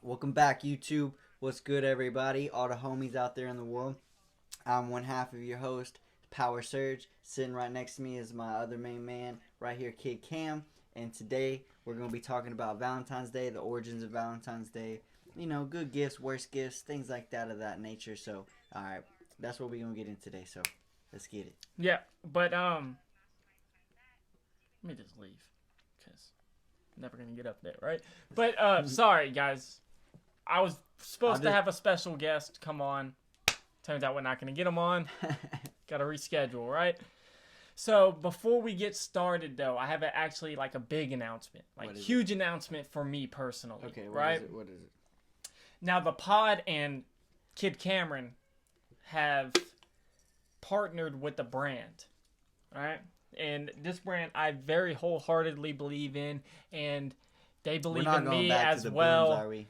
Welcome back, YouTube. What's good, everybody? All the homies out there in the world. I'm one half of your host, Power Surge. Sitting right next to me is my other main man, right here, Kid Cam. And today, we're going to be talking about Valentine's Day, the origins of Valentine's Day. You know, good gifts, worse gifts, things like that of that nature. So, alright, that's what we're going to get in today. So, let's get it. Yeah, but, let me just leave. Because I'm never going to get up there, right? But, sorry, guys. I was supposed to have a special guest come on. Turns out we're not going to get him on. Got to reschedule, right? So, before we get started, though, I have actually, a big announcement. Huge announcement for me personally. Okay, right? What is it? Now, the pod and Kid Cameron have partnered with a brand, right? And this brand I very wholeheartedly believe in, and they believe in me as well. Booms, are we?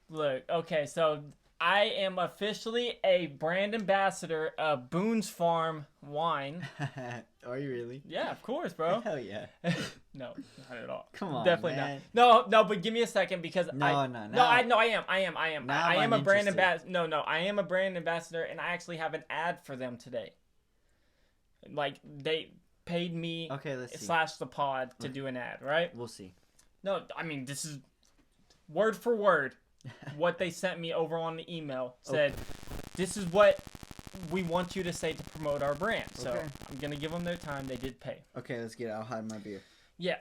Look, okay, so I am officially a brand ambassador of Boone's Farm wine. Are you really? Yeah, of course, bro. Hell yeah. No, not at all. Come on, definitely man. not. No, but give me a second because I am a brand ambassador. No, I am a brand ambassador, and I actually have an ad for them today. They paid me. Okay, let's see. / the pod to do an ad, right? We'll see. No, I mean this is word for word. What they sent me over on the email said, this is what we want you to say to promote our brand. So I'm going to give them their time. They did pay. Okay, let's get it. I'll hide my beer. Yeah,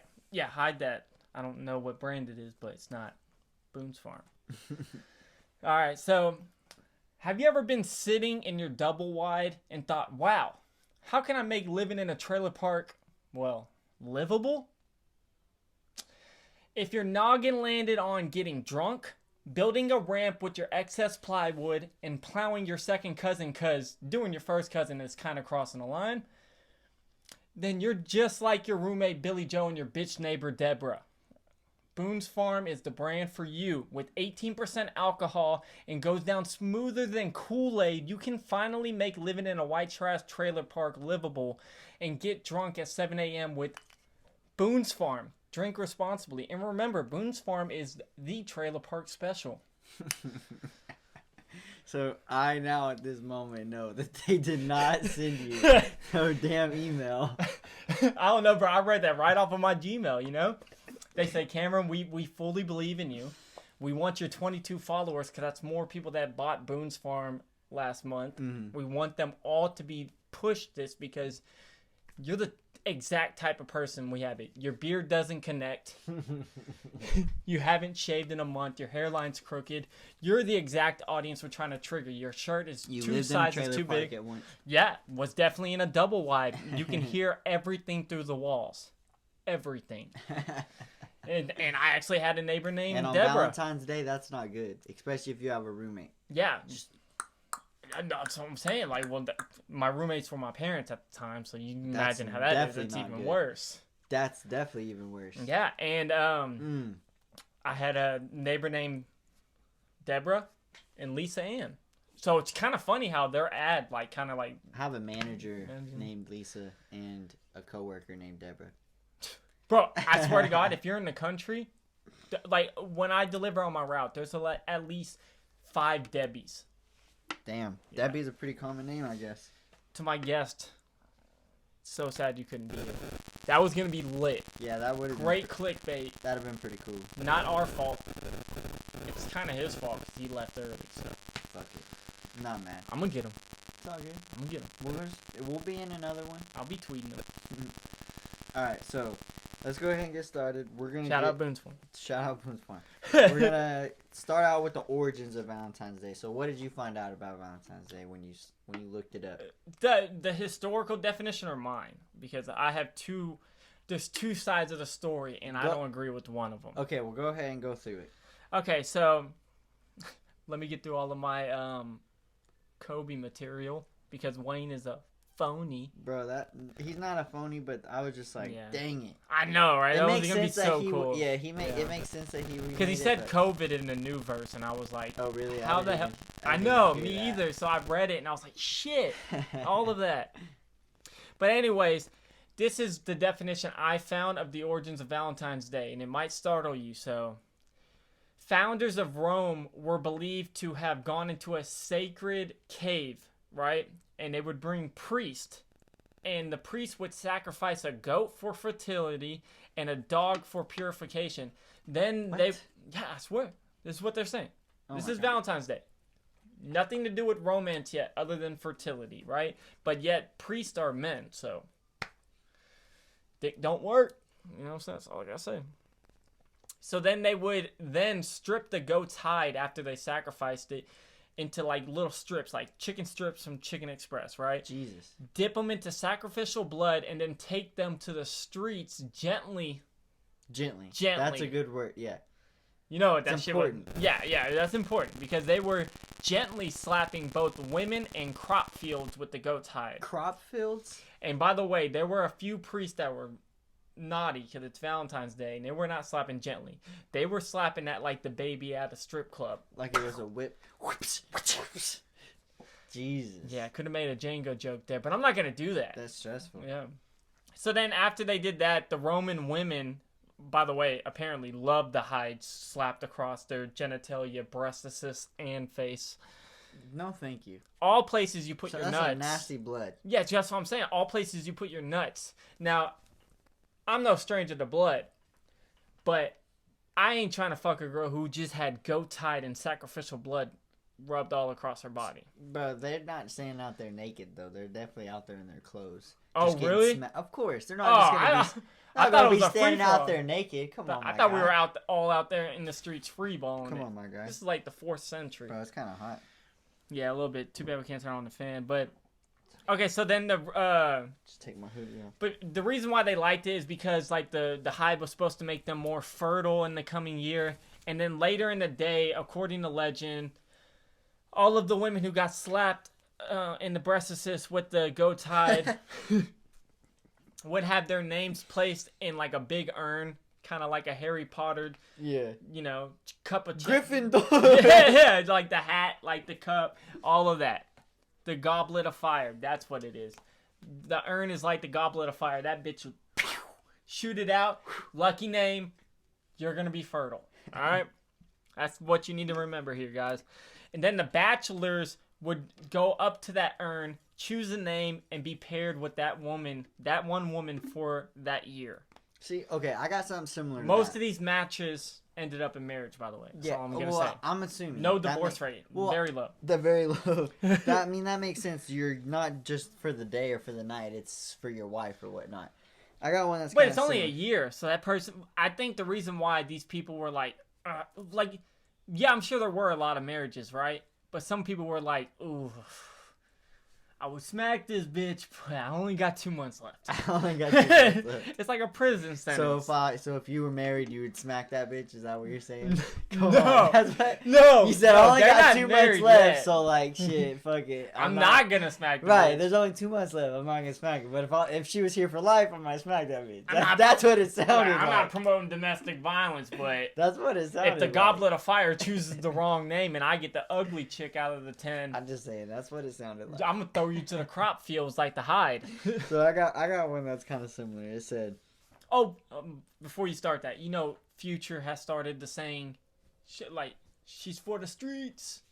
hide that. I don't know what brand it is, but it's not Boone's Farm. All right, so have you ever been sitting in your double wide and thought, wow, how can I make living in a trailer park, well, livable? If your noggin landed on getting drunk, building a ramp with your excess plywood, and plowing your second cousin because doing your first cousin is kind of crossing the line, then you're just like your roommate Billy Joe and your bitch neighbor Deborah. Boone's Farm is the brand for you. With 18% alcohol and goes down smoother than Kool-Aid, you can finally make living in a white trash trailer park livable and get drunk at 7 a.m. with Boone's Farm. Drink responsibly. And remember, Boone's Farm is the trailer park special. So I now at this moment know that they did not send you no damn email. I don't know, bro. I read that right off of my Gmail, you know? They say, Cameron, we fully believe in you. We want your 22 followers because that's more people that bought Boone's Farm last month. Mm-hmm. We want them all to be pushed this because you're the exact type of person we have it. Your beard doesn't connect. You haven't shaved in a month. Your hairline's crooked. You're the exact audience we're trying to trigger. Your shirt is two sizes too big. Yeah, was definitely in a double wide. You can hear everything through the walls. Everything. And I actually had a neighbor named Deborah. And on Valentine's Day, that's not good, especially if you have a roommate. Yeah, that's what I'm saying. My roommates were my parents at the time, so you can imagine how that is. It's even worse. That's definitely even worse. Yeah, and I had a neighbor named Deborah and Lisa Ann. So it's kind of funny how their ad, I have a manager named Lisa and a coworker named Deborah. Bro, I swear to God, if you're in the country, when I deliver on my route, there's at least 5 Debbies. Damn. Yeah. Debbie's a pretty common name, I guess. To my guest, so sad you couldn't be there. That was going to be lit. Yeah, that would have been great clickbait. That would have been pretty cool. Not our fault. It's kind of his fault because he left early. So. Fuck it. Not mad. I'm going to get him. It's all good. I'm going to get him. We'll be in another one. I'll be tweeting him. Alright, so let's go ahead and get started. We're gonna Shout out Boone's Farm. Shout out Boone's Farm. We're gonna start out with the origins of Valentine's Day. So, what did you find out about Valentine's Day when you looked it up? The historical definition or mine? Because I have two. There's 2 sides of the story, and I don't agree with one of them. Okay, well, go ahead and go through it. Okay, so let me get through all of my Kobe material because Wayne is a phony. Bro, he's not a phony, but I was just like, dang it. I know, right? That was gonna be so cool. Yeah, it makes sense that he because he said COVID in the new verse, and I was like, oh really? How the hell? I know, me either. So I read it, and I was like, shit, all of that. But anyways, this is the definition I found of the origins of Valentine's Day, and it might startle you. So founders of Rome were believed to have gone into a sacred cave, right? And they would bring priests, and the priest would sacrifice a goat for fertility and a dog for purification. Then What? yeah, I swear, this is what they're saying. Oh This my is God. Valentine's Day. Nothing to do with romance yet, other than fertility, right? But yet, priests are men, so dick don't work. You know what I'm saying? That's all I gotta say. So then they would then strip the goat's hide after they sacrificed it into like little strips, like chicken strips from Chicken Express, right? Jesus. Dip them into sacrificial blood and then take them to the streets gently. Gently. Gently. That's a good word. Yeah. You know what that It's shit was? important. Yeah, that's important because they were gently slapping both women and crop fields with the goat's hide. Crop fields? And by the way, there were a few priests that were naughty because it's Valentine's Day and they were not slapping gently. They were slapping that like the baby at a strip club. Like it was a whip. Jesus. Yeah, I could have made a Django joke there, but I'm not going to do that. That's stressful. Yeah. So then after they did that, the Roman women, by the way, apparently loved the hide slapped across their genitalia, breastises, and face. No, thank you. All places you put So your that's nuts. a nasty blood. Yeah, that's what I'm saying. All places you put your nuts. Now, I'm no stranger to blood, but I ain't trying to fuck a girl who just had goat's hide and sacrificial blood rubbed all across her body. Bro, they're not standing out there naked, though. They're definitely out there in their clothes. Oh, Just getting really? Of course. They're Oh, not just going to be... I Not thought gonna it was be a standing free-for-all. out there naked. Come on, I my thought guy. we were all out there in the streets free balling. Come it. on, my guy. This is like the 4th century. Bro, it's kind of hot. Yeah, a little bit. Too bad we can't turn on the fan. But okay, so then the Just take my hoodie off. but the reason why they liked it is because like the hide was supposed to make them more fertile in the coming year, and then later in the day, according to legend, all of the women who got slapped in the breastises with the goat's hide would have their names placed in like a big urn, kind of like a Harry Potter, Yeah. you know, cup of Gryffindor. yeah, like the hat, like the cup, all of that. The goblet of fire, that's what it is. The urn is like the goblet of fire. That bitch would shoot it out. Lucky name, you're going to be fertile. All right? That's what you need to remember here, guys. And then the bachelors would go up to that urn, choose a name, and be paired with that woman, that one woman for that year. See, okay, I got something similar to Most that. of these matches ended up in marriage, by the way. That's Yeah, all I'm going to well, say. I'm assuming. No that divorce rate. well, Very low. They're very low. That makes sense. You're not just for the day or for the night. It's for your wife or whatnot. I got one that's But kinda it's only a similar. year, so that person. I think the reason why these people were like, yeah, I'm sure there were a lot of marriages, right? But some people were like, ooh, I would smack this bitch, but I only got 2 months left. I only got 2 months left. It's like a prison sentence. So if you were married, you would smack that bitch. Is that what you're saying? No. That's what No, you said. no, I only they're got not 2 months married left, yet. so like shit, fuck it. I'm not gonna smack the Right, bitch. there's only 2 months left. I'm not gonna smack it. But if she was here for life, I might smack that bitch. That's what it sounded I'm like. not promoting domestic violence, but That's what it sounded if the like. Goblet of Fire chooses the wrong name and I get the ugly chick out of the 10, I'm just saying, that's what it sounded like. I'm gonna throw you to the crop fields like the hide. So I got one that's kind of similar. It said, Oh, before you start that, you know, Future has started the saying, shit like, she's for the streets,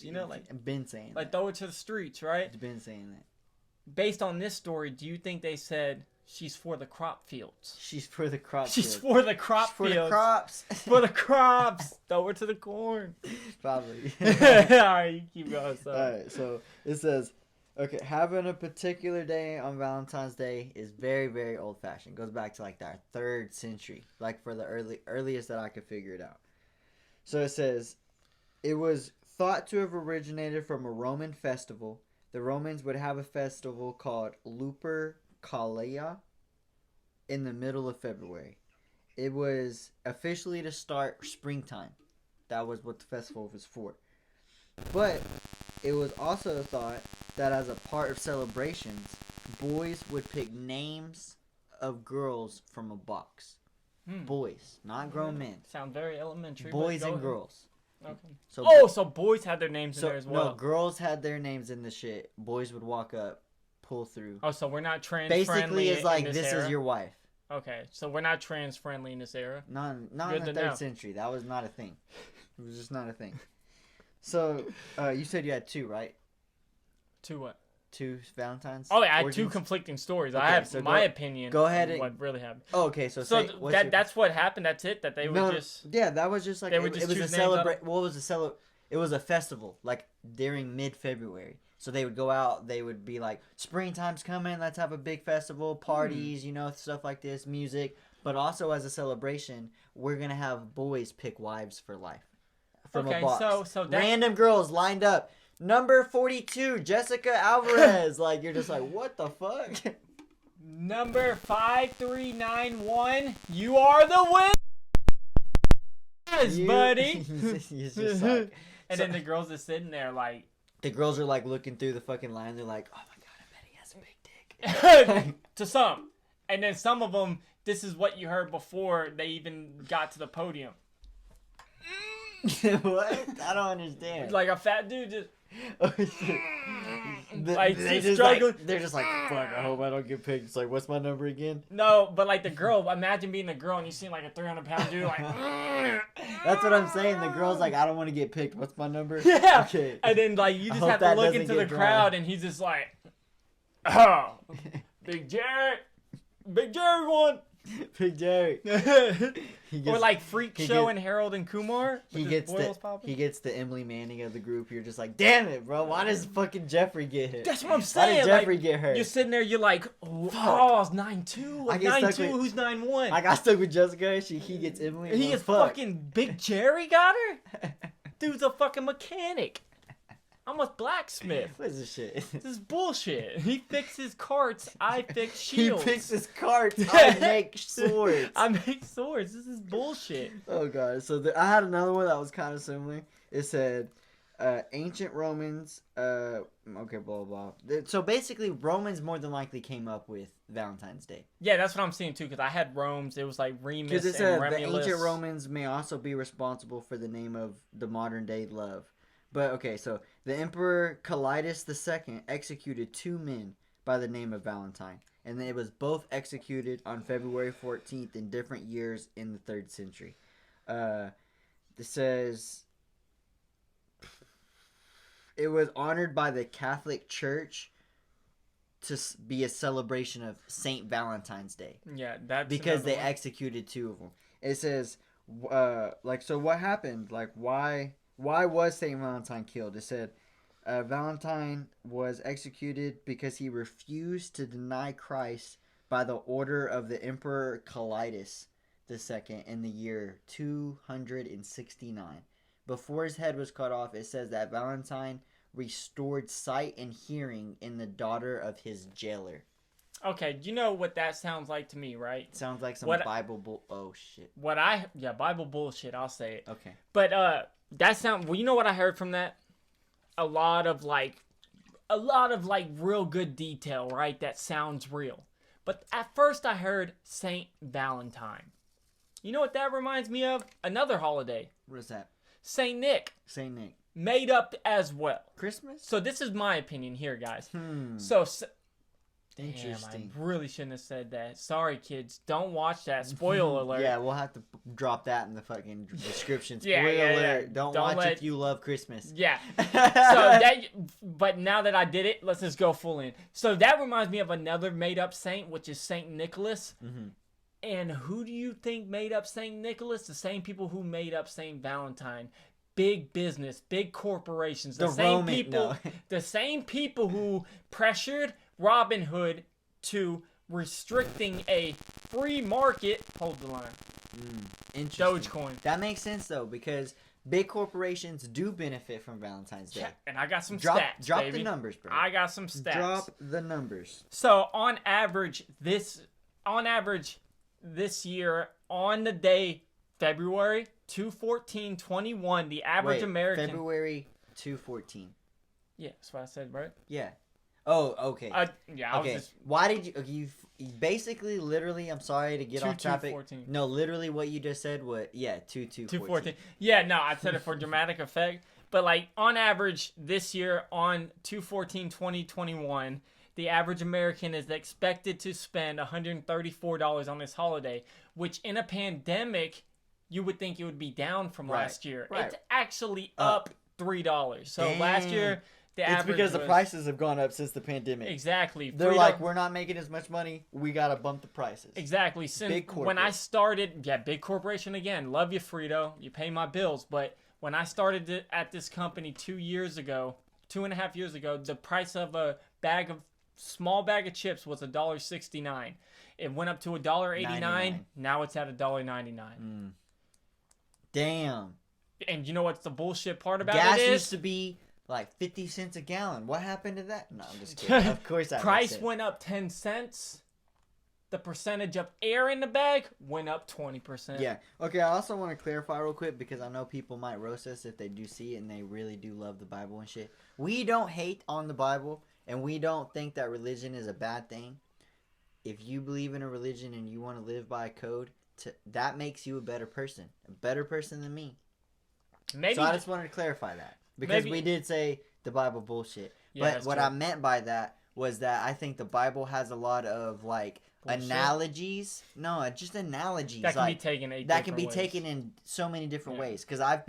you know, like I've been saying that. throw it to the streets, right? I've been saying that. Based on this story, do you think they said she's for the crop fields? She's for the crop She's field. for the crop She's for fields. the crops. For the crops. Throw her to the corn. Probably. All right, you keep going. So. All right, so it says, okay, having a particular day on Valentine's Day is very, very old-fashioned. Goes back to like the 3rd century, like for the earliest that I could figure it out. So it says, it was thought to have originated from a Roman festival. The Romans would have a festival called Lupercalia in the middle of February. It was officially to start springtime. That was what the festival was for. But it was also thought that as a part of celebrations, boys would pick names of girls from a box. Boys, not grown men. Sound very elementary. Boys but go and ahead. girls. Okay. So boys had their names in there as well. No, girls had their names in the shit. Boys would walk up, pull through. Oh, so we're not trans Basically, friendly it's like, in this era? is your wife. Okay, so we're not trans friendly in this era. Not in the 3rd century. That was not a thing. It was just not a thing. So, you said you had 2, right? 2 what? 2 Valentines? Oh, yeah, I had origins? 2 conflicting stories. Okay, I have so my opinion. Go ahead. What really happened? Oh, okay. So that's what happened. That's it. That they were just. Yeah, that was just like it was a celebration. What was a It was a festival, like during mid-February. So they would go out. They would be like, "Springtime's coming. Let's have a big festival, parties, stuff like this, music." But also as a celebration, we're gonna have boys pick wives for life. From a box. So random girls lined up. Number 42, Jessica Alvarez. Like, you're just like, what the fuck? Number 5391, you are the winner, buddy. It's just like, and then the girls are sitting there like. The girls are like looking through the fucking line. They're like, oh my god, I bet he has a big dick. To some. And then some of them, this is what you heard before they even got to the podium. What? I don't understand. Like a fat dude just. Like he's struggling. They're just like, fuck, I hope I don't get picked. It's like, what's my number again? No, but like the girl, imagine being a girl and you see like a 300-pound dude like. That's what I'm saying. The girl's like, I don't want to get picked. What's my number? Yeah. Okay. And then like you just have to look into the crowd and he's just like, oh, Big Jerry won. Big Jerry. Or like Freak Show and Harold and Kumar. He gets the Emily Manning of the group. You're just like, damn it, bro. Why does fucking Jeffrey get hit? That's what I'm saying. Why did Jeffrey get hurt? You're sitting there. You're like, oh, it's 9-2. 9-2. Who's 9-1? I got stuck with Jessica. He gets Emily. He is fucking Big Jerry got her. Dude's a fucking mechanic. I'm a blacksmith. What is this shit? This is bullshit. He fixes carts. I fix shields. He fixes carts. I make swords. I make swords. This is bullshit. Oh, God. So I had another one that was kind of similar. It said, ancient Romans, okay, blah, blah, blah. So basically, Romans more than likely came up with Valentine's Day. Yeah, that's what I'm seeing, too, because I had Rome's. It was like Remus and Romulus. Because it said the ancient Romans may also be responsible for the name of the modern-day love. But, okay, so the Emperor Calidus II executed 2 men by the name of Valentine. And it was both executed on February 14th in different years in the 3rd century. It says it was honored by the Catholic Church to be a celebration of St. Valentine's Day. Yeah, that's because they executed 2 of them. It says, so what happened? Like, why was St. Valentine killed? It said, Valentine was executed because he refused to deny Christ by the order of the Emperor Calidus II in the year 269. Before his head was cut off, it says that Valentine restored sight and hearing in the daughter of his jailer. Okay, you know what that sounds like to me, right? It sounds like some Bible oh shit. Bible bullshit, I'll say it. Okay. But you know what I heard from that? A lot of real good detail, right? That sounds real. But at first I heard Saint Valentine. You know what that reminds me of? Another holiday. What is that? Saint Nick. Saint Nick. Made up as well. Christmas? So this is my opinion here, guys. So interesting. Damn, I really shouldn't have said that. Sorry, kids. Don't watch that. Spoiler alert. Yeah, we'll have to drop that in the fucking description. Spoiler alert. Yeah. Don't watch if you love Christmas. Yeah. But now that I did it, let's just go full in. So that reminds me of another made-up saint, which is Saint Nicholas. Mm-hmm. And who do you think made up Saint Nicholas? The same people who made up Saint Valentine. Big business, big corporations. The same people who pressured Robin Hood to restricting a free market. Hold the line. Interesting. Dogecoin. That makes sense though, because big corporations do benefit from Valentine's Day. And I got some stats. Drop baby. the numbers, bro. I got some stats. Drop the numbers. So on average this year, on the day February 2/14/21, the average American. February 2/14. Yeah, that's what I said, right? Yeah. Oh, okay. Yeah. Okay. Why did you basically, literally? I'm sorry to get off topic. 2/14. No, literally, what you just said was 2/14. Yeah, no, I said it for dramatic effect. But like on average this year, on 2/14/2021, the average American is expected to spend $134 on this holiday, which in a pandemic, you would think it would be down from last year. Right. It's actually up $3. So Dang. last year, the average It's because was, the prices have gone up since the pandemic. Exactly. They're like, we're not making as much money. We got to bump the prices. Exactly. Since when I started, big corporation again. Love you, Frito. You pay my bills. But when I started at this company 2.5 years ago, the price of a small bag of chips was $1.69. It went up to $1.89. Now it's at $1.99. Damn. And you know what's the bullshit part about Gas it is? used to be like 50 cents a gallon. What happened to that? No, I'm just kidding. Of course, price went up 10 cents. The percentage of air in the bag went up 20%. Yeah. Okay, I also want to clarify real quick because I know people might roast us if they do see it and they really do love the Bible and shit. We don't hate on the Bible and we don't think that religion is a bad thing. If you believe in a religion and you want to live by a code, that makes you a better person than me. Maybe so I just wanted to clarify that because we did say the Bible bullshit. Yeah, but what I meant by that was that I think the Bible has a lot of like bullshit analogies. No, just analogies that can be taken in so many different ways. Because I've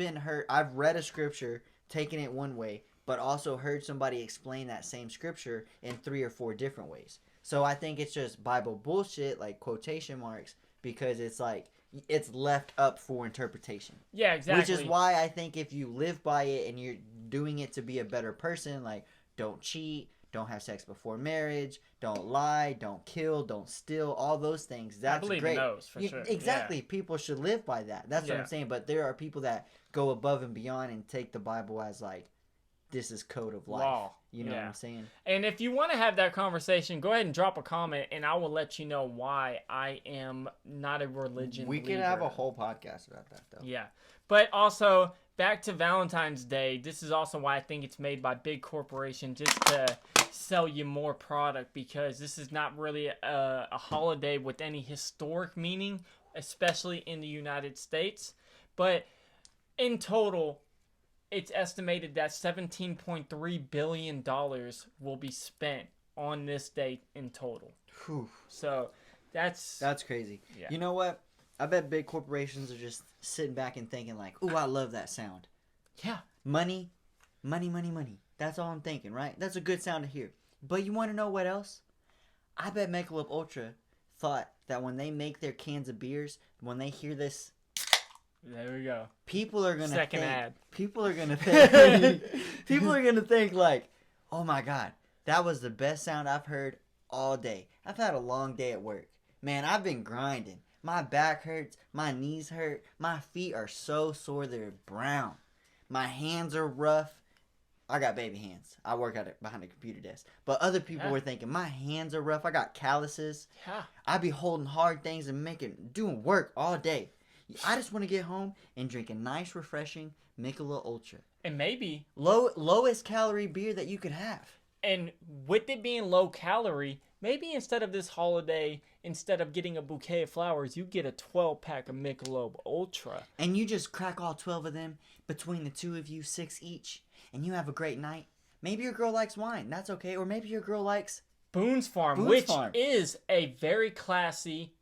read a scripture, taken it one way, but also heard somebody explain that same scripture in 3 or 4 different ways. So I think it's just Bible bullshit, like quotation marks, because it's like it's left up for interpretation. Yeah, exactly. Which is why I think if you live by it and you're doing it to be a better person, like don't cheat, don't have sex before marriage, don't lie, don't kill, don't steal, all those things. That's I believe great. In those, for sure. Exactly. Yeah. People should live by that. That's what I'm saying. But there are people that go above and beyond and take the Bible as like, this is code of life. Law. You know what I'm saying? And if you want to have that conversation, go ahead and drop a comment, and I will let you know why I am not a religion believer. Could have a whole podcast about that, though. Yeah. But also, back to Valentine's Day, this is also why I think it's made by big corporations, just to sell you more product, because this is not really a holiday with any historic meaning, especially in the United States. But in total, it's estimated that $17.3 billion will be spent on this day in total. Whew. So that's crazy. Yeah. You know what? I bet big corporations are just sitting back and thinking like, ooh, I love that sound. Yeah. Money. That's all I'm thinking, right? That's a good sound to hear. But you want to know what else? I bet Michelob Ultra thought that when they make their cans of beers, when they hear this, there we go. People are gonna Second ad. People are gonna think. People are gonna think like, "Oh my god, that was the best sound I've heard all day. I've had a long day at work. Man, I've been grinding. My back hurts. My knees hurt. My feet are so sore they're brown. My hands are rough. I got baby hands. I work at it behind the computer desk. But other people were thinking, my hands are rough. I got calluses. Yeah. I be holding hard things and doing work all day. I just want to get home and drink a nice, refreshing Michelob Ultra. And maybe lowest calorie beer that you could have. And with it being low calorie, maybe instead of this holiday, instead of getting a bouquet of flowers, you get a 12-pack of Michelob Ultra. And you just crack all 12 of them between the two of you, 6 each, and you have a great night. Maybe your girl likes wine. That's okay. Or maybe your girl likes Boone's Farm, which is a very classy,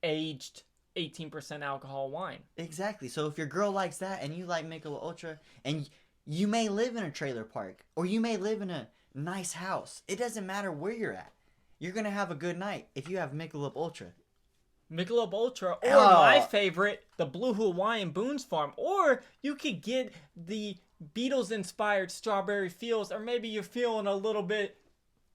aged 18% alcohol wine. Exactly. So if your girl likes that and you like Michelob Ultra, and you may live in a trailer park or you may live in a nice house, it doesn't matter where you're at. You're going to have a good night if you have Michelob Ultra. Michelob Ultra, or my favorite, the Blue Hawaiian Boone's Farm. Or you could get the Beatles-inspired Strawberry Fields, or maybe you're feeling a little bit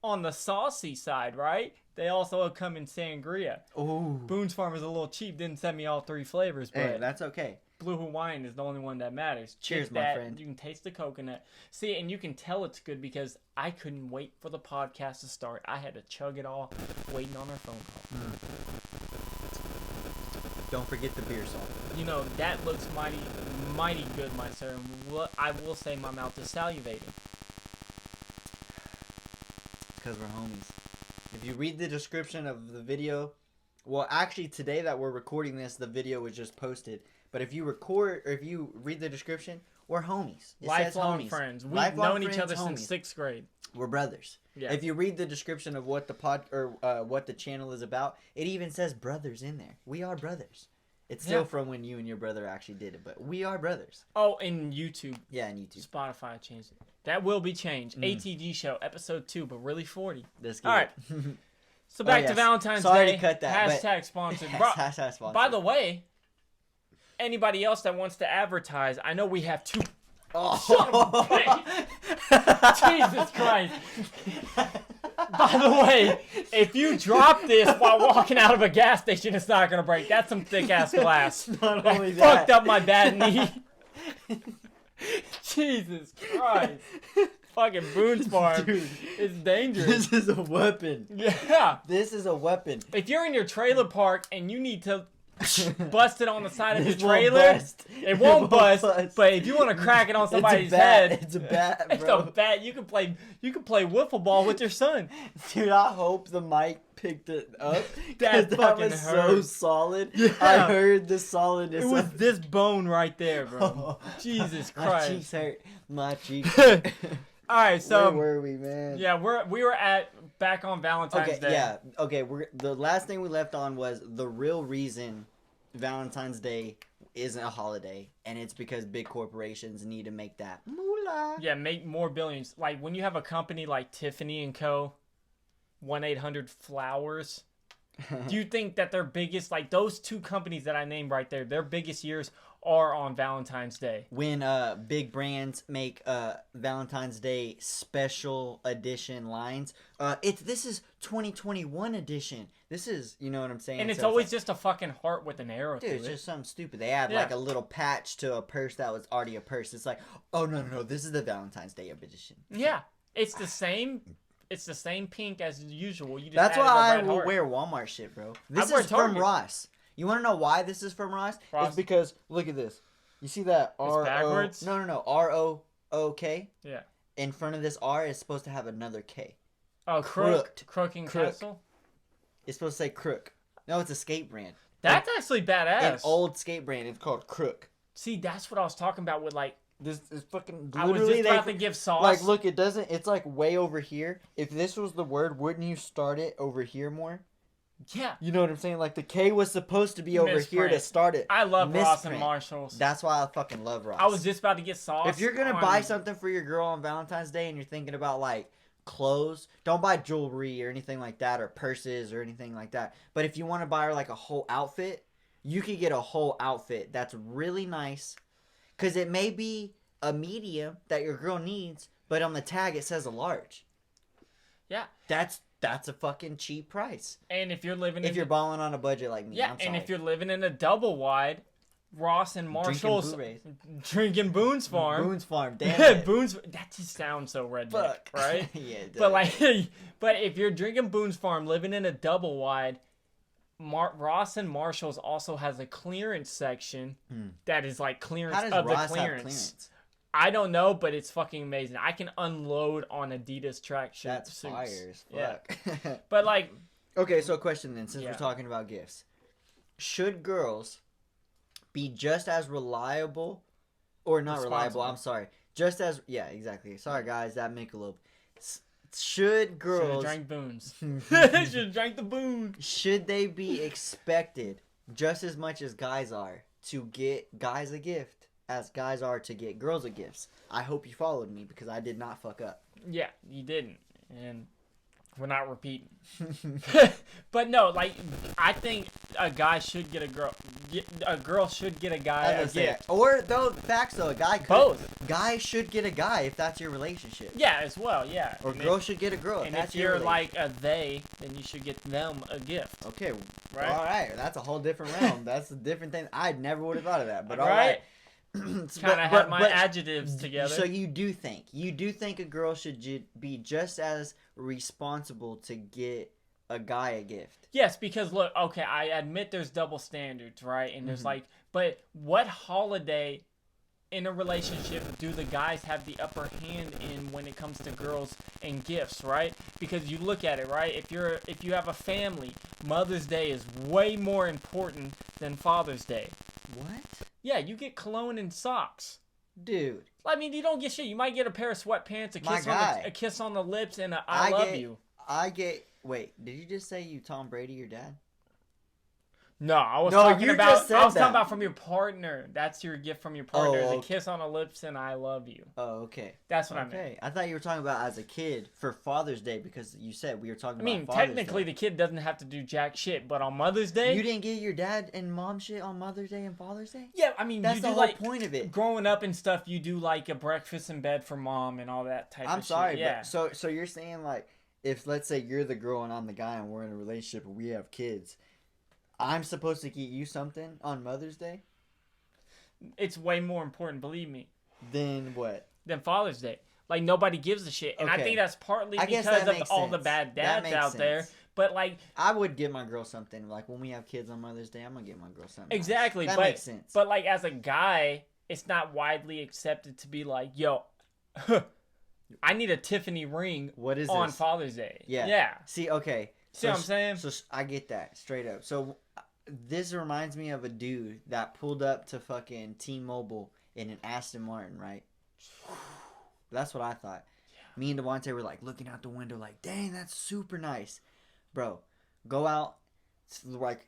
on the saucy side, right? They also come in sangria. Ooh. Boone's Farm is a little cheap. Didn't send me all 3 flavors, but hey, that's okay. Blue Hawaiian is the only one that matters. Cheers, my friend. You can taste the coconut. See, and you can tell it's good because I couldn't wait for the podcast to start. I had to chug it all, waiting on our phone call. Don't forget the beer salt. You know, that looks mighty good, my sir. I will say my mouth is salivating. Because we're homies. If you read the description of the video, well, actually today that we're recording this, the video was just posted. But if you read the description, we're homies. Lifelong friends. We've known each other since 6th grade. We're brothers. Yeah. If you read the description of what the what the channel is about, it even says brothers in there. We are brothers. It's still from when you and your brother actually did it, but we are brothers. Oh, in YouTube. Yeah, in YouTube. Spotify changed it. That will be changed. ATG Show, episode 2, but really 40. Let's get All right. it. So back to Valentine's Sorry Day. to cut that. Hashtag sponsored. Hashtag sponsored. By the way, anybody else that wants to advertise, I know we have 2. Oh. Son of a bitch. Jesus Christ. By the way, if you drop this while walking out of a gas station, it's not going to break. That's some thick-ass glass. Not that only fucked that. up my bad knee. Jesus Christ. Fucking Boone's Farm is dangerous. This is a weapon. Yeah. This is a weapon. If you're in your trailer park and you need to bust it on the side of your This won't trailer, bust. it won't bust. But if you want to crack it on somebody's head, It's a bat, it's bro. a bat. You can play wiffle ball with your son. Dude, I hope the mic picked it up. That That fucking was hurt. so solid. Yeah. I heard the solidness. It was of this bone right there, bro. Jesus My Christ. cheeks hurt. My cheeks hurt. All right, so Where were we, man? yeah, we were back on Valentine's Okay, Day. yeah. Okay, the last thing we left on was the real reason Valentine's Day isn't a holiday, and it's because big corporations need to make that moolah. Yeah, make more billions. Like when you have a company like Tiffany and Co. 1-800-Flowers. Do you think that their biggest, like those 2 companies that I named right there, their biggest years are on Valentine's Day? When big brands make Valentine's Day special edition lines, this is 2021 edition. This is, you know what I'm saying? And it's So always like, just a fucking heart with an arrow dude, through it's it. just something stupid. They add Yeah. like a little patch to a purse that was already a purse. It's like, oh no, this is the Valentine's Day edition. Yeah, it's the same. It's the same pink as usual. You just That's added why a I red will heart. wear Walmart shit, bro. This wear is from Target. Ross. You want to know why this is from Ross? Ross. It's because look at this. You see that R O? backwards? No. ROOK. Yeah. In front of this R is supposed to have another K. Oh, Crooked. Crooking Crook. Castle. It's supposed to say Crook. No, it's a skate brand. That's actually badass. An old skate brand. It's called Crook. See, that's what I was talking about with like. This is fucking I was literally just about to give sauce. like look. It doesn't. It's like way over here. If this was the word, wouldn't you start it over here more? Yeah. You know what I'm saying? Like the K was supposed to be over here to Misprint. start it. I love Ross and Misprint. Marshalls. That's why I fucking love Ross. I was just about to get sauce. If you're gonna on- buy something for your girl on Valentine's Day and you're thinking about like clothes, don't buy jewelry or anything like that, or purses or anything like that. But if you want to buy her like a whole outfit, you could get a whole outfit that's really nice, because it may be a medium that your girl needs, but on the tag it says a large. Yeah. That's a fucking cheap price. And if you're living If you're balling on a budget like me, yeah, I'm sorry. and if you're living in a double wide, Ross and Marshalls drinking Boone's Farm. Boone's Farm, damn it. Boone's. That just sounds so redneck, Fuck. right? Yeah, it does. But like, but if you're drinking Boone's Farm, living in a double wide, Ross and Marshalls also has a clearance section that is like clearance How does of Ross the have clearance. clearance? I don't know, but it's fucking amazing. I can unload on Adidas track That's suits. fire as Yeah. fuck. But like, Okay, so question then, since Yeah. we're talking about gifts. Should girls be just as reliable, or not reliable, I'm sorry, just as, yeah, exactly. Sorry guys, that Michelob. Should should have girls, drank Boone's. Should have drank the Boone. should they be expected just as much as guys are to get guys a gift as guys are to get girls a gifts? I hope you followed me because I did not fuck up. Yeah, you didn't, and we're not repeating. But no, like I think a guy should get a girl. A girl should get a guy a gift. Or though facts though, a guy could, Both. Guy should get a guy if that's your relationship. Yeah, as well. Yeah. Or And girl should get a girl. And that's if your you're like a they, then you should get them a gift. okay, Right? all right, that's a whole different realm. That's a different thing. I never would have thought of that, but all Right? right. Kind of have my adjectives together. So you do think a girl should be just as responsible to get a guy a gift? Yes, because look, okay, I admit there's double standards, right? And there's like, but what holiday in a relationship do the guys have the upper hand in when it comes to girls and gifts, right? Because you look at it, right? If you have a family, Mother's Day is way more important than Father's Day. What? Yeah, you get cologne and socks. Dude. I mean, you don't get shit. You might get a pair of sweatpants, a kiss on the lips, and a I love you. Wait, did you just say you Tom Brady your dad? No, I was talking about from your partner. That's your gift from your partner. Is a kiss on the lips and I love you. Oh, okay. That's what I meant. I thought you were talking about as a kid for Father's Day because you said we were talking about Father's technically Day. The kid doesn't have to do jack shit, but on Mother's Day... You didn't get your dad and mom shit on Mother's Day and Father's Day? Yeah, I mean, that's the whole point of it. Growing up and stuff, you do like a breakfast in bed for mom and all that type of shit. I'm sorry, but so you're saying like, if let's say you're the girl and I'm the guy and we're in a relationship and we have kids... I'm supposed to get you something on Mother's Day? It's way more important, believe me. Than what? Than Father's Day. Like, nobody gives a shit. And I think that's partly because of all the bad dads out there. But, like... I would give my girl something. Like, when we have kids on Mother's Day, I'm going to get my girl something. Exactly. That makes sense. But, like, as a guy, it's not widely accepted to be like, yo... I need a Tiffany ring on Father's Day. Yeah. See, okay. See what I'm saying? So I get that. Straight up. So... This reminds me of a dude that pulled up to fucking T-Mobile in an Aston Martin, right? That's what I thought. Yeah. Me and Devontae were like looking out the window like, dang, that's super nice. Bro, go out. Like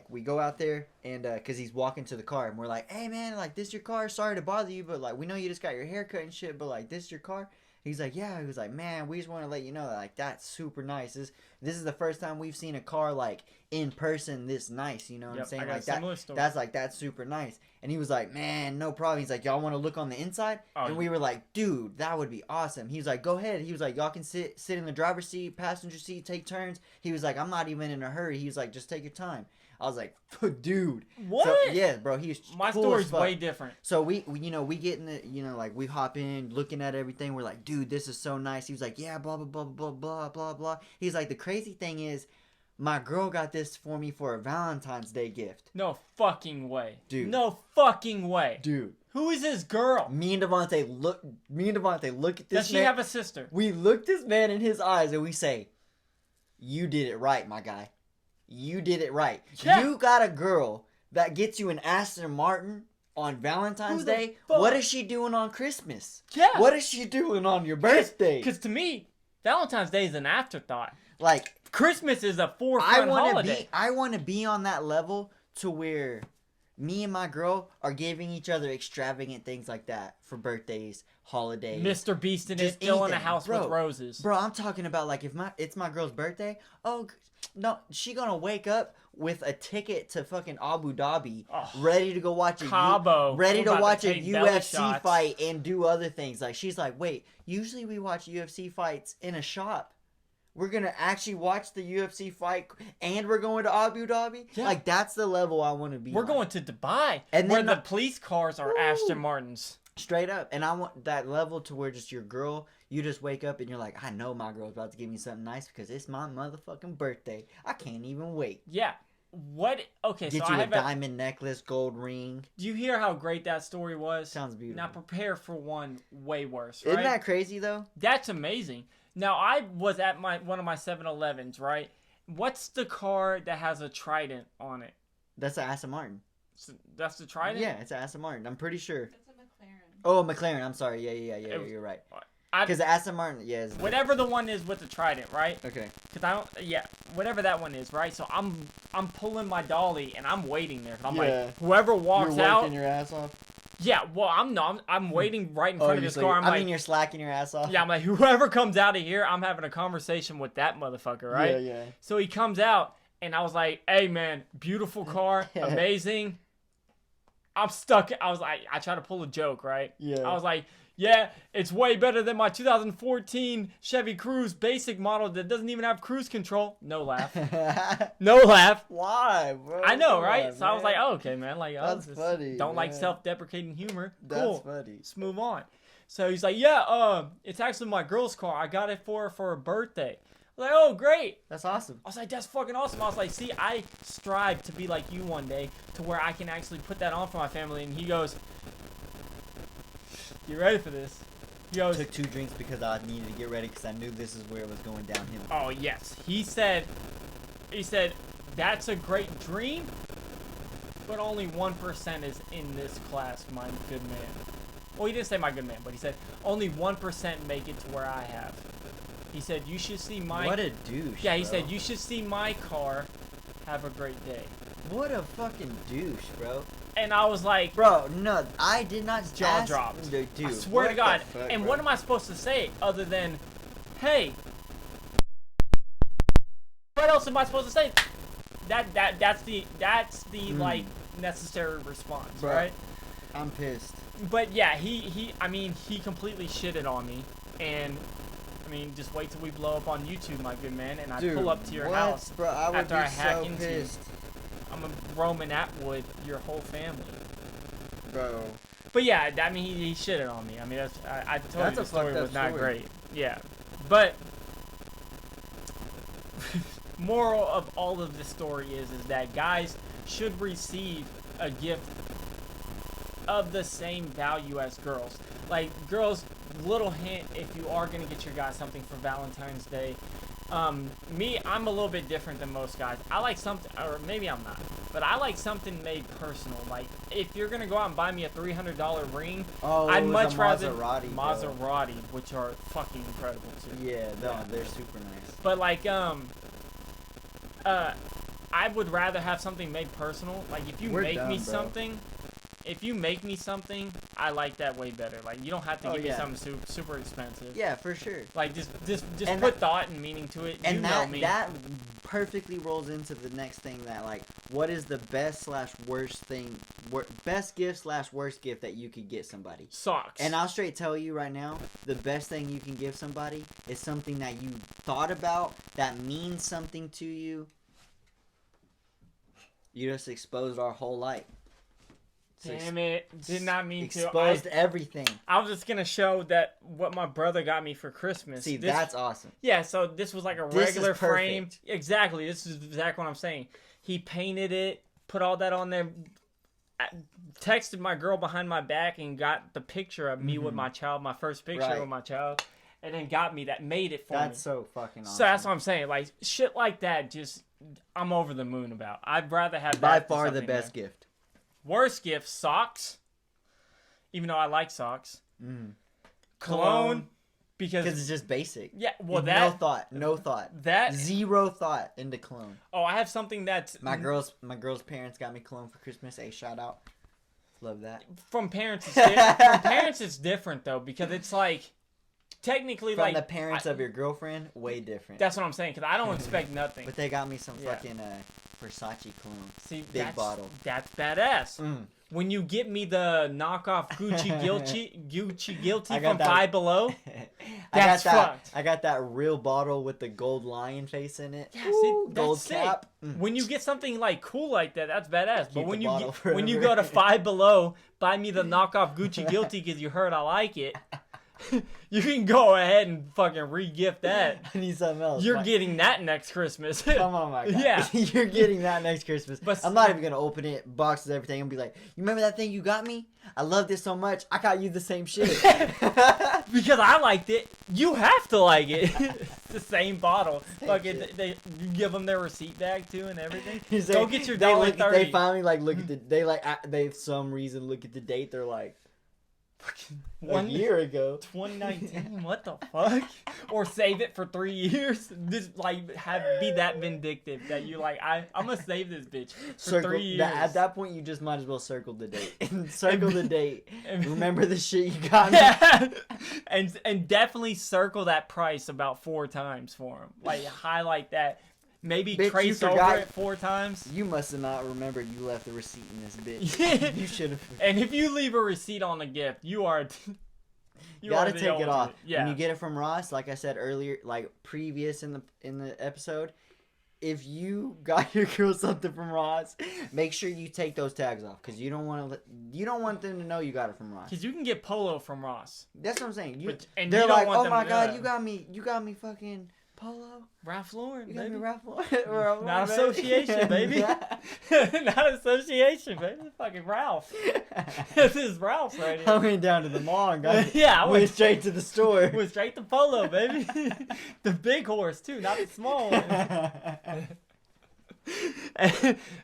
we go out there and because he's walking to the car and we're like, hey man, like this your car? Sorry to bother you, but like we know you just got your hair cut and shit, but like this your car? He's like, yeah. He was like, man, we just want to let you know that like that's super nice. This is the first time we've seen a car like in person this nice. You know what I'm saying? Like that's super nice. And he was like, man, no problem. He's like, y'all want to look on the inside? And we were like, dude, that would be awesome. He was like, go ahead. He was like, y'all can sit in the driver's seat, passenger seat, take turns. He was like, I'm not even in a hurry. He was like, just take your time. I was like, dude. What? So, yeah, bro. He's My cool story's way different. So we get in the, like we hop in, looking at everything. We're like, dude, this is so nice. He was like, yeah, blah, blah, blah, blah, blah, blah, blah. He's like, the crazy thing is, my girl got this for me for a Valentine's Day gift. No fucking way. Dude. No fucking way. Dude. Who is this girl? Me and Devontae look at this man. Does she have a sister? We look this man in his eyes and we say, you did it right, my guy. You did it right. Yeah. You got a girl that gets you an Aston Martin on Valentine's Day. What is she doing on Christmas? Yeah. What is she doing on your birthday? Because to me, Valentine's Day is an afterthought. Like Christmas is a forefront holiday. I want to be on that level to where me and my girl are giving each other extravagant things like that for birthdays, holidays. Mr. Beast in it, filling a house with roses. Bro, I'm talking about like if it's my girl's birthday. Oh no, she gonna wake up with a ticket to fucking Abu Dhabi, ready to go watch Cabo, ready to watch a UFC fight and do other things. Like she's like, wait, usually we watch UFC fights in a shop. We're gonna actually watch the UFC fight, and we're going to Abu Dhabi. Yeah. Like that's the level I want to be. We're going to Dubai, and where the police cars are Aston Martins. Straight up, and I want that level to where just your girl, you just wake up and you're like, I know my girl's about to give me something nice because it's my motherfucking birthday. I can't even wait. Yeah. What? Okay, Get so you a diamond necklace, gold ring. Do you hear how great that story was? Sounds beautiful. Now prepare for one way worse, right? Isn't that crazy though? That's amazing. Now I was at one of my 7-Elevens, right? What's the car that has a trident on it? That's the Aston Martin. That's the trident? Yeah, it's an Aston Martin. I'm pretty sure. It's a McLaren. Oh, McLaren. I'm sorry. Yeah. You're right. Because the Aston Martin, whatever the one is with the trident, right? Okay. Because whatever that one is, right? So I'm pulling my dolly and I'm waiting there. I'm like, whoever walks You're out. working your ass off. Yeah, well, I'm not. I'm waiting right in front of this car. I mean, you're slacking your ass off. Yeah, I'm like, whoever comes out of here, I'm having a conversation with that motherfucker, right? Yeah. So he comes out, and I was like, hey, man, beautiful car, amazing. I'm stuck. I was like, I tried to pull a joke, right? Yeah. I was like, yeah, it's way better than my 2014 Chevy Cruze basic model that doesn't even have cruise control. No laugh. No laugh. Why, bro? I know, right? So I was like, oh, okay, man. Like, that's funny. Don't like self-deprecating humor. That's cool. funny. Let's move on. So he's like, yeah, it's actually my girl's car. I got it for her for her birthday. I was like, oh, great. That's awesome. I was like, that's fucking awesome. I was like, see, I strive to be like you one day to where I can actually put that on for my family. And he goes, you ready for this? He goes, took 2 drinks because I needed to get ready because I knew this is where it was going downhill. Oh, yes. He said, that's a great dream, but only 1% is in this class, my good man. Well, he didn't say my good man, but he said only 1% make it to where I have. He said you should see my. What a douche. Yeah, he bro. said you should see my car. Have a great day. What a fucking douche, bro. And I was like, bro, no, I did not. Jaw dropped. Dude, I swear to God. Fuck, and bro? what am I supposed to say other than, hey? What else am I supposed to say? That's the like necessary response, Bro, right? I'm pissed. But yeah, he completely shitted on me, and I mean, just wait till we blow up on YouTube, my good man, and I Dude, pull up to your what? house Bro, I would after be I hack so into pissed. you. I'm a Roman Atwood, your whole family. Bro. But yeah, I mean, he shitted on me. I mean, I told That's you a the story fucked up was not story. great. Yeah, but moral of all of this story is that guys should receive a gift of the same value as girls. Like, girls, little hint, if you are going to get your guy something for Valentine's Day, me, I'm a little bit different than most guys. I like something, or maybe I'm not, but I like something made personal. Like, if you're going to go out and buy me a $300 ring, I'd much rather Maserati, which are fucking incredible too. Yeah, they're super nice. But like, I would rather have something made personal. Like, if you make me something, I like that way better. Like, you don't have to give me something super expensive. Yeah, for sure. Like, just put thought and meaning to it. And that perfectly rolls into the next thing that, like, what is the best/worst thing, best gift/worst gift that you could get somebody? Socks. And I'll straight tell you right now, the best thing you can give somebody is something that you thought about, that means something to you. You just exposed our whole life. Damn it. Did not mean exposed everything. I was just going to show that what my brother got me for Christmas. See, that's awesome. Yeah, so this was like a regular frame. Exactly. This is exactly what I'm saying. He painted it, put all that on there, texted my girl behind my back and got the picture of me with my child, my first picture with my child, and then got me that, made it for me. That's so fucking awesome. So that's what I'm saying. Like, shit like that, just, I'm over the moon about. I'd rather have that. By far the best gift. Worst gift, socks. Even though I like socks. Cologne. Because it's just basic. Yeah, well, no thought. That zero thought into cologne. Oh, I have something that's my girl's parents got me cologne for Christmas. Hey, shout out. Love that. From parents, it's different though, because it's like technically from like the parents of your girlfriend, way different. That's what I'm saying, because I don't expect nothing. But they got me some fucking Versace cologne. See, big bottle. That's badass. When you get me the knockoff Gucci Guilty from Five Below, that's fucked. I got that real bottle with the gold lion face in it. Yeah, see, gold cap. When you get something like cool like that, that's badass. But when you go to Five Below, buy me the knockoff Gucci Guilty because you heard I like it. You can go ahead and fucking re-gift that. I need something else. You're getting that next Christmas. Come on, my God. Yeah. You're getting that next Christmas. But I'm not even going to open it, boxes, everything, and be like, you remember that thing you got me? I love this so much. I got you the same shit. Because I liked it. You have to like it. It's the same bottle. Fucking, you give them their receipt back too and everything. Go get your daily 30. They finally like look at the, they some reason look at the date. They're like, a year ago, 2019. What the fuck? Or save it for 3 years. Just like be that vindictive that you like. I'm gonna save this bitch for 3 years. At that point, you just might as well circle the date. Circle the date. Remember the shit you got me. Yeah. And definitely circle that price about 4 times for him. Like highlight that. Maybe bitch, trace over it 4 times. You must have not remembered you left the receipt in this bitch. You should have. And if you leave a receipt on the gift, you gotta take it off. Yeah. When you get it from Ross, like I said earlier, like previous in the episode, if you got your girl something from Ross, make sure you take those tags off because you don't want them to know you got it from Ross. Because you can get polo from Ross. That's what I'm saying. They're like, oh my God, you got me fucking polo. Ralph Lauren, baby. Ralph Lauren. Not association, baby. Not association, baby. Fucking Ralph. This is Ralph's right here. I went down to the mall and got I went straight to the store. Went straight to polo, baby. The big horse too, not the small one.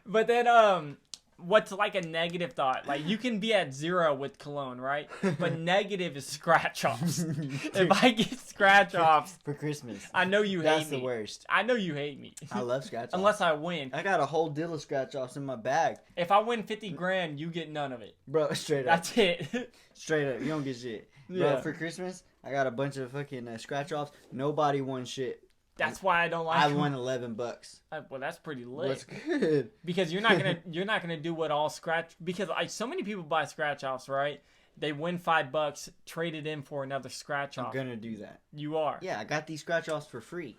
But then what's like a negative thought? Like, you can be at 0 with cologne, right? But negative is scratch-offs. If I get scratch-offs... For Christmas. I know you hate me. That's the worst. I know you hate me. I love scratch-offs. Unless I win. I got a whole deal of scratch-offs in my bag. If I win 50 grand, you get none of it. Bro, straight up. That's it. Straight up. You don't get shit. Yeah. Bro, for Christmas, I got a bunch of fucking scratch-offs. Nobody won shit. That's why I don't like I them. won $11. Well, that's pretty lit. That's good. Because you're not gonna do what all scratch, because like so many people buy scratch offs, right? They win $5, trade it in for another scratch off. I'm gonna do that. You are. Yeah, I got these scratch offs for free.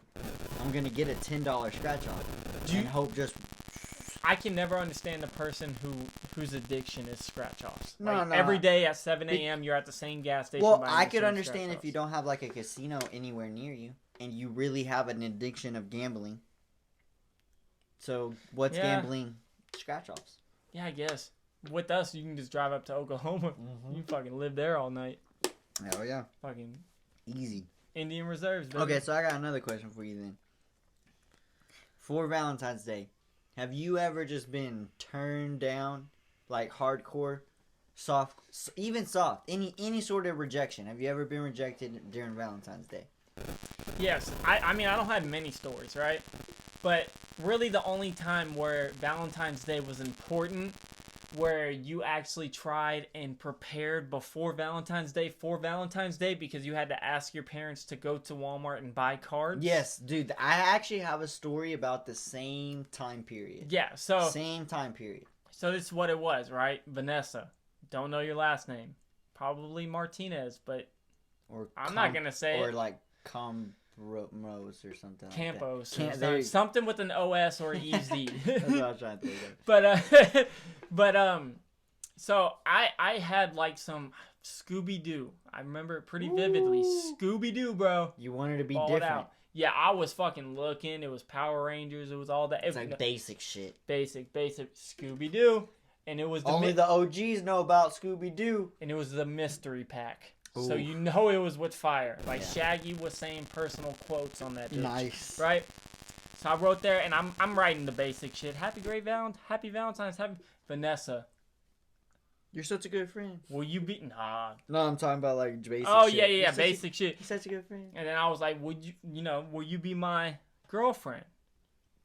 I'm gonna get a $10 scratch off. And hope just. I can never understand the person whose addiction is scratch offs. No, like, no. Every day at 7 a.m. you're at the same gas station. Well, buying I the could same understand if you scratch-offs. don't have like a casino anywhere near you, and you really have an addiction of gambling. So what's gambling? Scratch offs. Yeah, I guess. With us, you can just drive up to Oklahoma. You fucking live there all night. Hell yeah. Fucking Easy. Indian reserves, baby. Okay, so I got another question for you then. For Valentine's Day, have you ever just been turned down, like hardcore, soft, even soft, any sort of rejection? Have you ever been rejected during Valentine's Day? Yes. I mean, I don't have many stories, right? But really the only time where Valentine's Day was important, where you actually tried and prepared before Valentine's Day for Valentine's Day because you had to ask your parents to go to Walmart and buy cards. Yes, dude. I actually have a story about the same time period. Yeah, so... Same time period. So this is what it was, right? Vanessa. Don't know your last name. Probably Martinez, but Or I'm not going to say or it. like Campos or something Campos. like Or that. something with an OS or EZ. That's what I was trying to think of. But so I had like some Scooby-Doo. I remember it pretty vividly. Scooby-Doo, bro. You wanted to be Balled different. out. Yeah, I was fucking looking. It was Power Rangers. It was all that. It's like basic shit. Basic Scooby-Doo. And it was Only the OGs know about Scooby-Doo. And it was the mystery pack. Ooh. So you know it was with fire. Like Yeah. Shaggy was saying personal quotes on that bitch. Nice. Right? So I wrote there, and I'm writing the basic shit. Happy Valentine's, happy Vanessa. You're such a good friend. Will you be Nah. No, I'm talking about like basic Oh shit. yeah, You're such basic shit. You're such a good friend. And then I was like, will you be my girlfriend?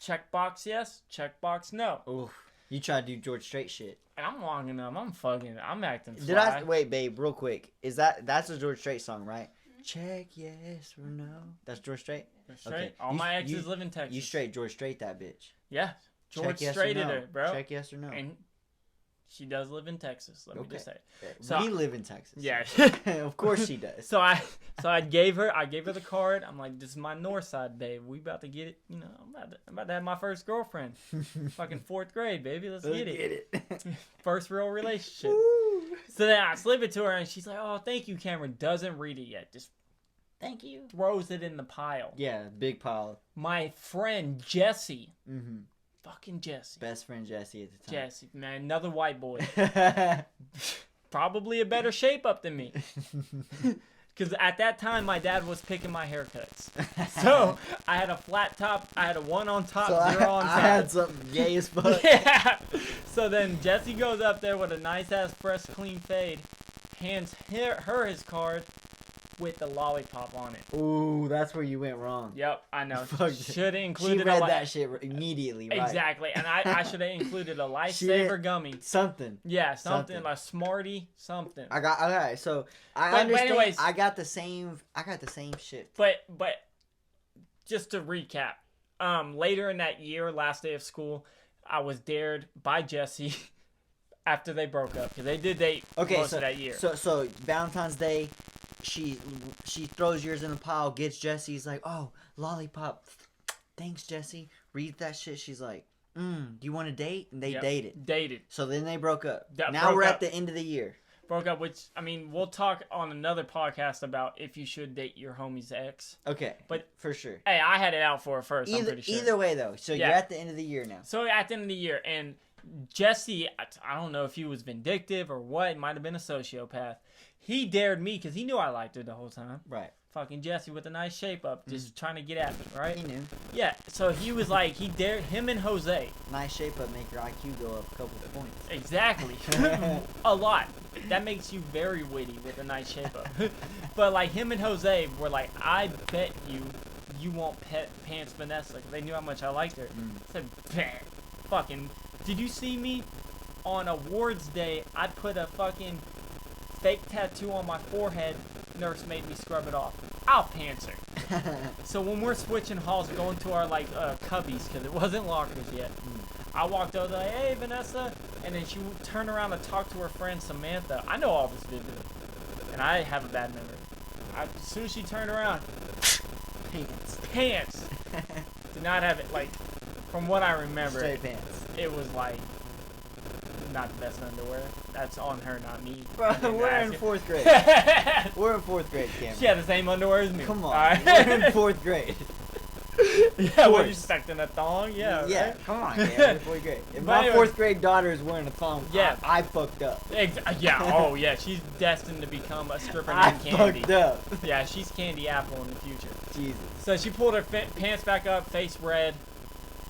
Checkbox yes, checkbox no. Oof. You try to do George Strait shit. And I'm longing up. I'm acting fly. Did I wait, babe, real quick? That's a George Strait song, right? Check yes or no. That's George Strait? Straight. Okay. All my exes live in Texas. You straight George Strait that bitch. Yeah. George Check yes or straighted no. her, bro. Check yes or no. And she does live in Texas. Let me just say. So we live in Texas. Yeah. Of course she does. So I gave her the card. I'm like, this is my north side, babe. We about to get it. You know, I'm about to have my first girlfriend. Fucking 4th grade, baby. Let's get it. First real relationship. Woo. So then I slip it to her, and she's like, oh, thank you, Cameron. Doesn't read it yet. Just Thank you. throws it in the pile. Yeah, big pile. My friend Jesse. Mm-hmm. Fucking Jesse. Best friend Jesse at the time. Jesse, man. Another white boy. Probably a better shape up than me. Because at that time, my dad was picking my haircuts. So I had a flat top. I had a 1 on top, 0 on top. I had something gay as fuck. Yeah. So then Jesse goes up there with a nice ass fresh clean fade, hands her his card with the lollipop on it. Ooh, that's where you went wrong. Yep, I know. Fuck. Should have She included read that shit immediately, right? Exactly, and I should have included a lifesaver gummy. Something. Yeah, something like Smartie, something. Okay, so I But understand. anyways, I got the same shit. But just to recap, later in that year, last day of school, I was dared by Jesse after they broke up because they did date most of that year. So Valentine's Day, she throws yours in the pile, gets Jesse's like, oh, lollipop, thanks Jesse. Reads that shit. She's like, do you want to date? And they dated. So then they broke up. Now we're at the end of the year. Broke up, which, I mean, we'll talk on another podcast about if you should date your homie's ex. Okay, but for sure. Hey, I had it out for her first, I'm pretty sure. Either way, though. So you're at the end of the year now. So at the end of the year, and Jesse, I don't know if he was vindictive or what. It might have been a sociopath. He dared me because he knew I liked her the whole time. Right. fucking Jesse with a nice shape up, just trying to get at me, right? He knew. Yeah, so he was like, he dared him and Jose. Nice shape up, make your IQ go up a couple of points. Exactly. A lot. That makes you very witty with a nice shape up. But like him and Jose were like, I bet you won't pants Vanessa. They knew how much I liked her. I said, bet. Fucking, did you see me on awards day? I put a fucking fake tattoo on my forehead. Nurse made me scrub it off. I'll pants her. So when we're switching halls, going to our like cubbies, because it wasn't lockers yet. I walked over like, hey Vanessa, and then she turned around to talk to her friend Samantha. I know all this vividly, and I have a bad memory. As soon as she turned around, pants. Did not have it, like, from what I remember. Straight pants. It was like not the best underwear. That's on her, not me. Bro, we're in 4th grade. We're in 4th grade, Cameron. She had the same underwear as me. Come on. Right. We're in 4th grade. Yeah, what, you expecting a thong? Yeah. Yeah, right? come on, man. We're in 4th grade. If my anyway, 4th grade daughter is wearing a thong, yeah. I fucked up. Yeah, oh yeah, she's destined to become a stripper I named Candy. fucked up. Yeah, she's Candy Apple in the future. Jesus. So she pulled her pants back up, face red.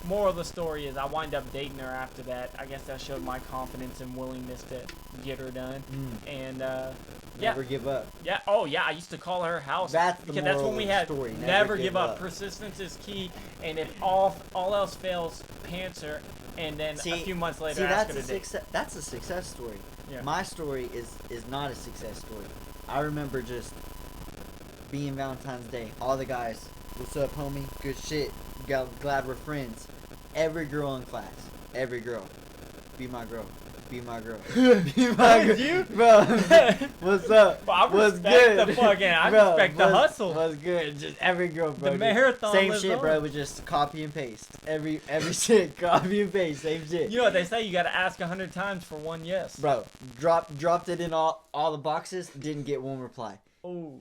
Moral of the story is I wind up dating her after that. I guess that showed my confidence and willingness to get her done. And yeah. Never give up. Yeah. Oh yeah. I used to call her house. That's the because moral that's when we of the had story. never give up. Persistence is key. And if all else fails, pants her. And then a few months later, ask her to date. That's a success story. Yeah. My story is not a success story. I remember just being Valentine's Day. All the guys, what's up, homie? Good shit. Glad we're friends. Every girl in class. Every girl. Be my girl. Be my girl. Be my girl. You? Bro, what's up? Bro, I what's respect good? the fucking, I Bro, respect the hustle. What's good? Just every girl, bro. The marathon same lives shit, on. bro. It was just copy and paste. Every shit, copy and paste. Same shit. You know what they say? You gotta ask 100 times for one yes. Bro, dropped it in all the boxes. Didn't get one reply. Oh.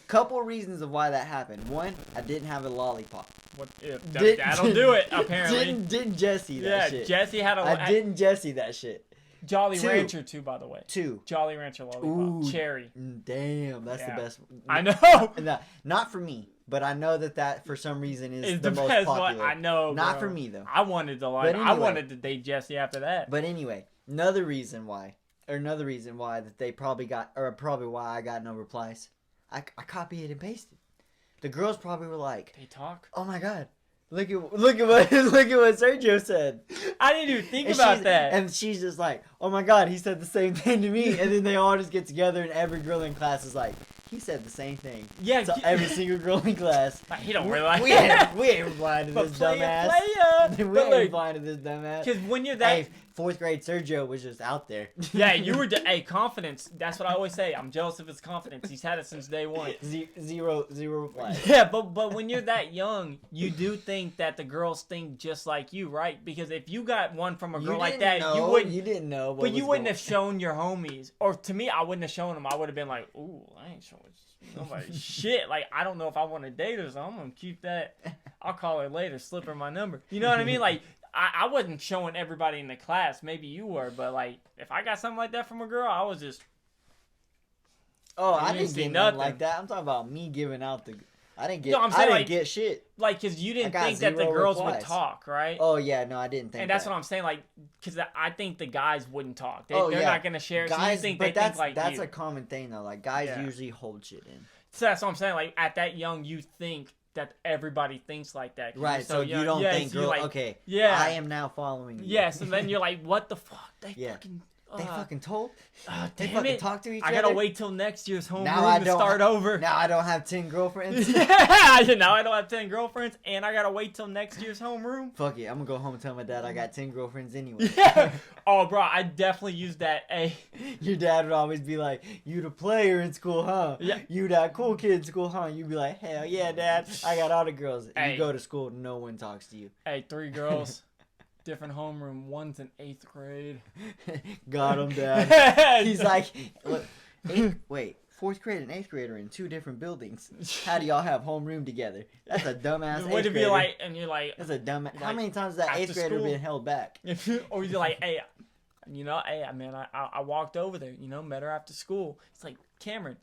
Couple reasons of why that happened. One, I didn't have a lollipop. What? That'll do it. Apparently. Didn't Jesse that shit. Yeah, Jesse had a. I didn't Jesse that shit. Jolly Rancher too, by the way. 2. Jolly Rancher lollipop. Ooh, Cherry. Damn, that's the best. I know. Not for me, but I know that for some reason is the most best popular. one. I know. Not bro. for me though. I wanted to like. Anyway, I wanted to date Jesse after that. But anyway, another reason why that they probably got, or probably why I got no replies. I copied and pasted. The girls probably were like, they talk. Oh my god. Look at what Sergio said. I didn't even think about that. And she's just like, oh my god, he said the same thing to me. And then they all just get together, and every girl in class is like, he said the same thing. Yeah, so every single girl in class. He don't realize. We ain't replying to this dumbass. We ain't replying to this dumbass. Because when you're that. Hey, 4th grade Sergio was just out there. Yeah, you were. Hey, confidence. That's what I always say. I'm jealous of his confidence. He's had it since day one. Zero replies. Yeah, but when you're that young, you do think that the girls think just like you, right? Because if you got one from a girl like that, you wouldn't. You didn't know. But you wouldn't have shown your homies, or to me, I wouldn't have shown them. I would have been like, ooh, I ain't showing nobody shit. Like, I don't know if I want to date her, so I'm gonna keep that. I'll call her later, slip her my number. You know what I mean? Like, I wasn't showing everybody in the class. Maybe you were, but like, if I got something like that from a girl, I was just. Oh, I didn't get nothing like that. I'm talking about me giving out the. I didn't get shit. Like, because you didn't think that the girls would talk, right? Oh, yeah, no, I didn't think and that's what I'm saying, like, because I think the guys wouldn't talk. They're not going to share. Guys, so you think they think like that's you. a common thing, though. Like, guys usually hold shit in. So that's what I'm saying. Like, at that young, you think that everybody thinks like that. Right, so you don't think, girl, like, okay, yeah. I am now following you. Yes, and then you're like, what the fuck? They fucking told? They damn fucking it. talk to each other? I gotta wait till next year's homeroom to start over. Now I don't have 10 girlfriends? Now I don't have 10 girlfriends, and I gotta wait till next year's homeroom? Fuck it, I'm gonna go home and tell my dad I got 10 girlfriends anyway. Yeah. Oh, bro, I definitely used that. Hey. Your dad would always be like, you the player in school, huh? Yeah. You that cool kid in school, huh? You'd be like, hell yeah, dad. I got all the girls. Hey. You go to school, no one talks to you. Hey, 3 girls. Different homeroom. One's in 8th grade. Got him, Dad. He's like, wait, 4th grade and 8th grade are in 2 different buildings. How do y'all have homeroom together? That's a dumbass 8th grader. Be like, and you're like, that's a dumbass. How many times has that 8th grader been held back? Or you're like, hey, man, I walked over there, met her after school. It's like, Cameron,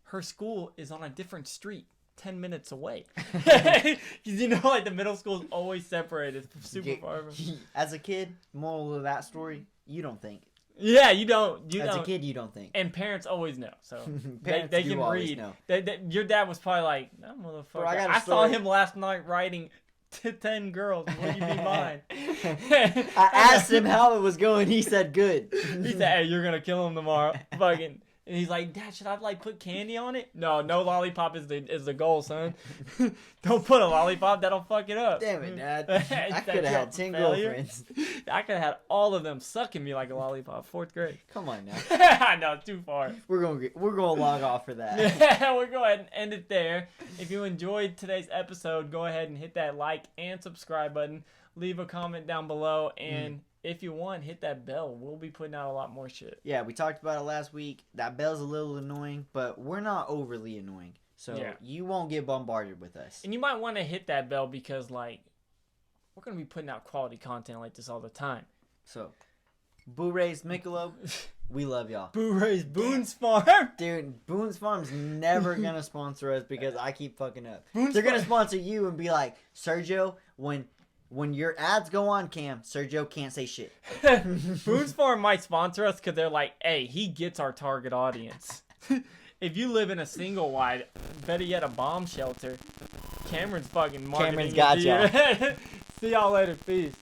her school is on a different street 10 minutes away. You know, like the middle school is always separated super far. As a kid, moral of that story, you don't think. Yeah, you don't. As a kid, you don't think. And parents always know, so Parents they do can always read. know. Your dad was probably like, "That motherfucker." Bro, I I saw him last night writing to 10 girls. Will you be mine? I asked him how it was going. He said good. He said, "Hey, you're gonna kill him tomorrow." Fucking. And he's like, "Dad, should I like put candy on it?" No lollipop is the goal, son. Don't put a lollipop, that'll fuck it up. Damn it, Dad. I could have had 10 girlfriends. I could have had all of them sucking me like a lollipop. 4th grade. Come on now. I know, too far. We're gonna log off for that. Yeah, we'll go ahead and end it there. If you enjoyed today's episode, go ahead and hit that like and subscribe button. Leave a comment down below, and if you want, hit that bell. We'll be putting out a lot more shit. Yeah, we talked about it last week. That bell's a little annoying, but we're not overly annoying. So you won't get bombarded with us. And you might want to hit that bell because, like, we're going to be putting out quality content like this all the time. So, Boo Rays Michelob, we love y'all. Boo Rays Boone's Farm. Dude, Boone's Farm's never going to sponsor us because I keep fucking up. Boone's They're going to sponsor you and be like, Sergio, when your ads go on, Cam, Sergio can't say shit. Boone's Farm might sponsor us because they're like, hey, he gets our target audience. If you live in a single wide, better yet a bomb shelter, Cameron's fucking marketing. Cameron's got y'all. See y'all later. Peace.